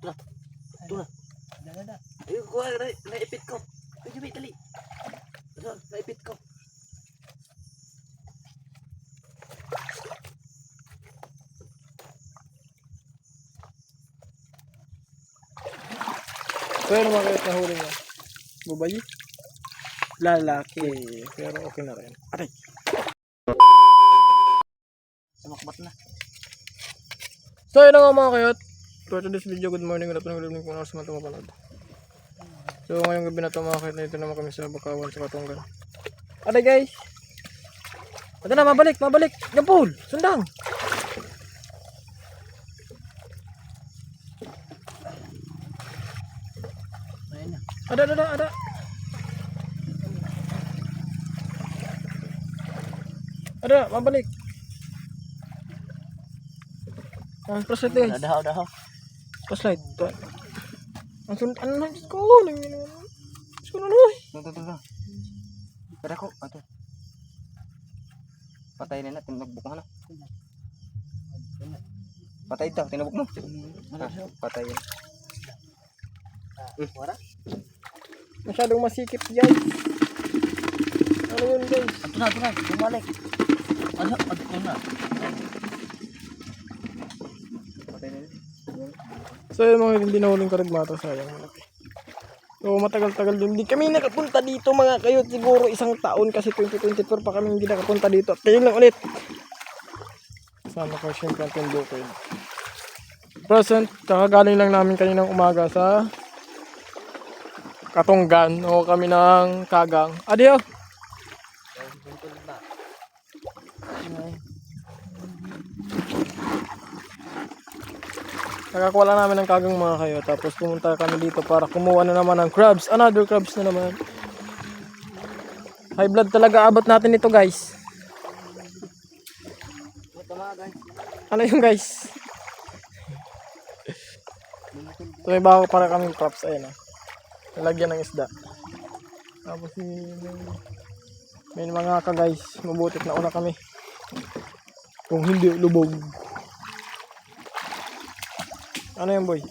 Ito na. Ayun, kuha. Naipit ko. Ayun, wait, dali. Ito, naipit ko. So yun mga kayot na huli niya. Babayi? Lalaki. Pero okay na rin. Aray! Sumakbat na. So yun nga mga kayot. For today's video, good morning, good afternoon, good evening kung nasa man ito mapanood. So ngayong gabi na ito mga kayot, dito naman kami sa Bakawan sa Katunggan. Aray guys! Ito na, mabalik! Jampol! Sundang! Ayan na. Ada! Ada, mabalik! Flashlight guys! Dahaw. Flashlight! Ang sundan, ano na? Diyos ko! Diyos ko na naman! Ito. Pero ako, ito. Patay na na, tinubok mo na. Patay ito, tinubok mo. Patay yan. Wala? Masyadong masikip guys. Ano yun guys? Ito na, bumalik. Ito na. Patay na yun. So yung mga hindi nahuling karagmata, sayang malaki. So matagal-tagal din. Hindi kami nakapunta dito mga kayot. Siguro isang taon kasi 2024 pa kami hindi nakapunta dito. Tingin lang ulit. Sama ko siyempre ang bukid. Present, kakagaling lang namin kaninang umaga sa Katunggan o kami ng Kagang. Adio! Nakakuha lang namin ng Kagang mga kayo. Tapos pumunta kami dito para kumuha na naman ng crabs. Another crabs na naman. High blood talaga abot natin ito guys. Ito mga guys. Ano yung guys? So may bago para kaming props. Ayun o. Nalagyan ng isda. Tapos may mga ka guys. Mabutit na una kami. Kung hindi lubog. Ano yan boy?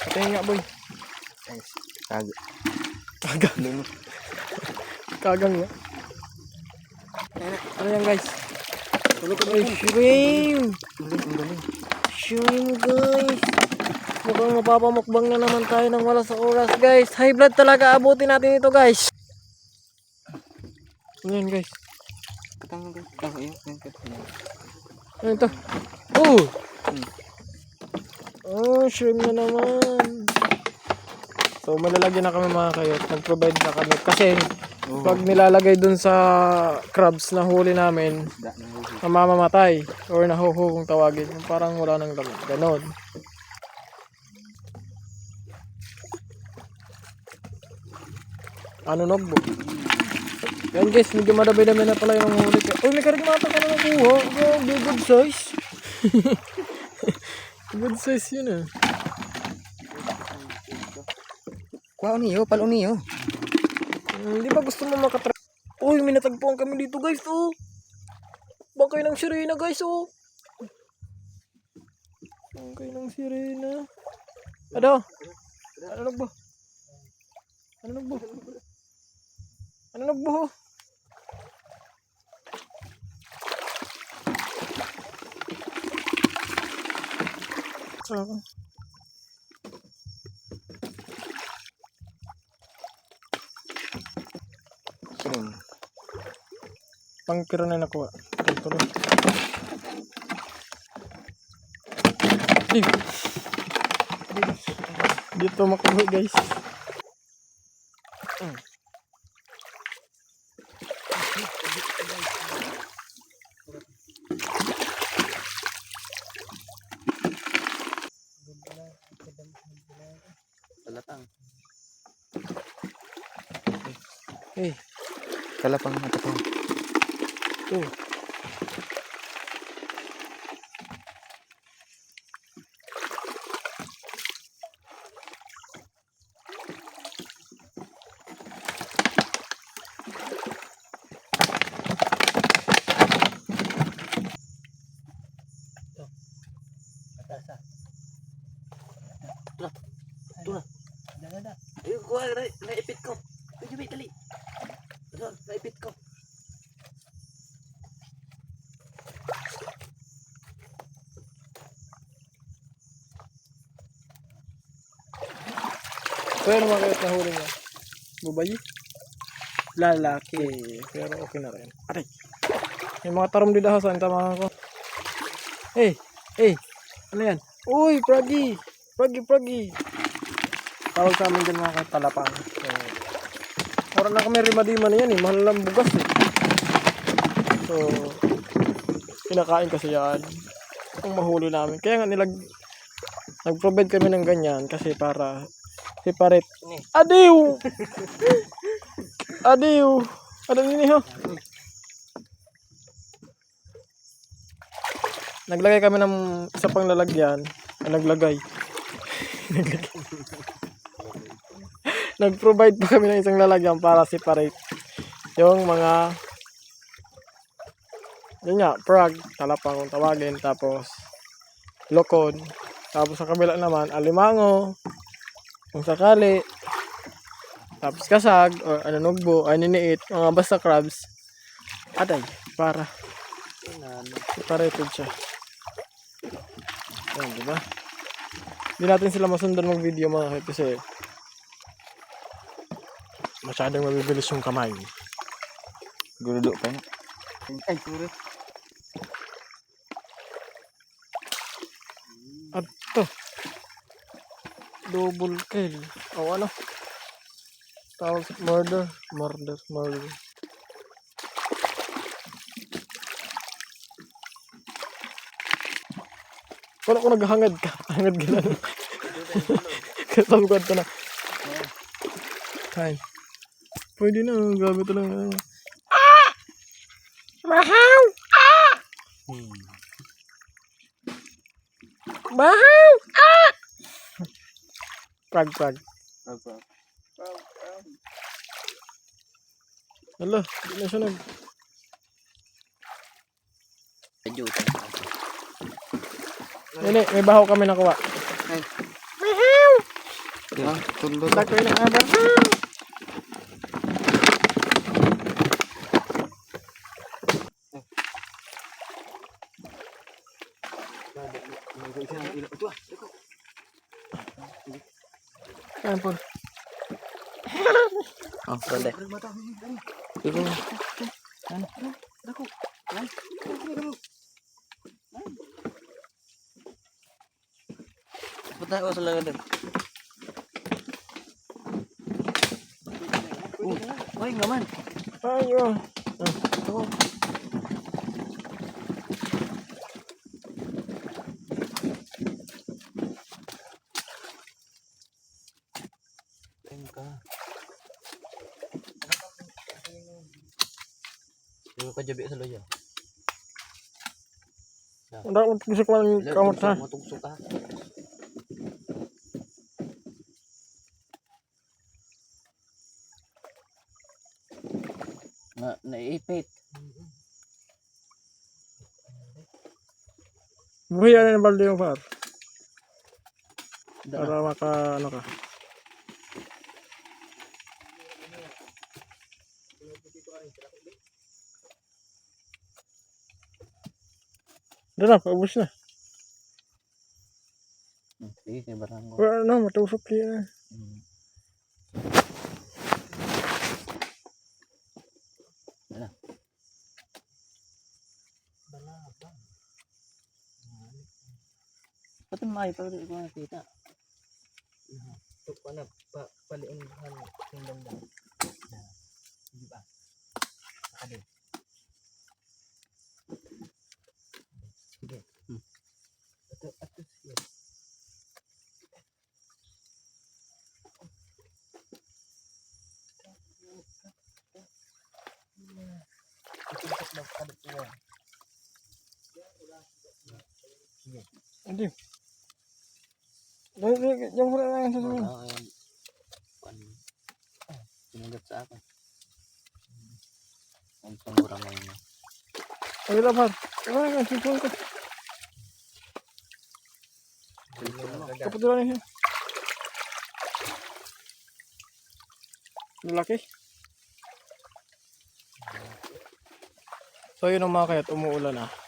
Patayin nga boy. Kagang. Kagang nga. Ano yan guys? Ay, shrimp! Shrimp guys! Mukhang mapapamukbang na naman tayo ng wala sa oras guys. High blood talaga, abutin natin ito guys. Ano yan guys? Katang guys. Ayun. Ano ito? Oh, shrimp na naman. So malalagyan na kami mga kayot. Nag-provide na kami. Kasi pag nilalagay dun sa crabs na huli namin, mamamatay. Or nahuhu kung tawagin. Parang wala nang laman. Ganon. Ano nogbo? Yan guys, medyo madami-dami na pala yung huli ko. Uy, may karigmata ka na nakuha. Good size. Good size yun ah. Kuha uniyo, pal uniyo. Hindi ba gusto mo makatra... Uy, may natagpuan kami dito guys oh. Bangkay ng sirena guys oh. Bangkay ng sirena. Ano nagbo? Ano nagbo? Ako. Pangkiro na nakuha. Tuloy. Dito makuha guys. Talatang. Kalapang na ito. Ito na. Ayun, kuha, naipit ko. Ay, Jubit, dali. Ito, naipit ko. So yun mga kayot na huli niya. Babayi? Lalaki. Pero okay na rin. Aray! May mga tarom dito sa tama ko. Hey! Hey! Ano yan? Uy! Froggy! Froggy! Tawag sa amin dyan mga kayot talapang. Para na kami rimadima na yan eh. Mahal lang bugas eh. So, kinakain kasi yan. Ang mahuli namin. Kaya nga nag-provide kami ng ganyan kasi para separate. Adiw! Adiw! Ano nini ho? Naglagay kami ng isa pang lalagyan. Naglagay. Nag-provide pa kami ng isang lalagyan para separate yung mga yun nga, frog, talapang kung tawagin, tapos lokod, tapos sa kabila naman alimango kung sakali, tapos kasag o anunugbo, aniniit, mga basta crabs atay, para separated siya. Yan, diba? Hindi natin sila masundan mag video mga kahit kasi masyadong mabibilis yung kamay. Gurudo pa na. Ay, puro. At to double kill o ano tawag sa murder. Kung ako naghangad ka hangad ka na kasabugad ka na time pwede na gabi ito lang bahaw bahaw prag hala di na siya Ini, may bahaw kami nakuha. Bahaw! Tundo. Dako yun ang bahaw! Ayan po. Oh, sande. Iko. Dako. Punta ko sa langan. Oy, ngaman. Ayo. Ito. Tengka. Yung kajabi sa loya. Udah bisa kuan kamot ha. Matugso ka. Naipit. Buhay na ng balde yung far. Para maka ano ka. Udah na, paubos na. Sige, kay barang ko. Wala na, matusok yan. Wala. Pati may pa rin ko nakita. Ito pa na paliunhan yung banda. Di ba? Nakadi. Sige. Ito siya. Hindi. Yung wala na yung sasabihin. Sinagot sa akin. Ang pangura mo yun. Ay, lapar. Wala nga, sipon ko. Kaputulan niya. Lalaki. So yun ang mga kayat, umuulan na.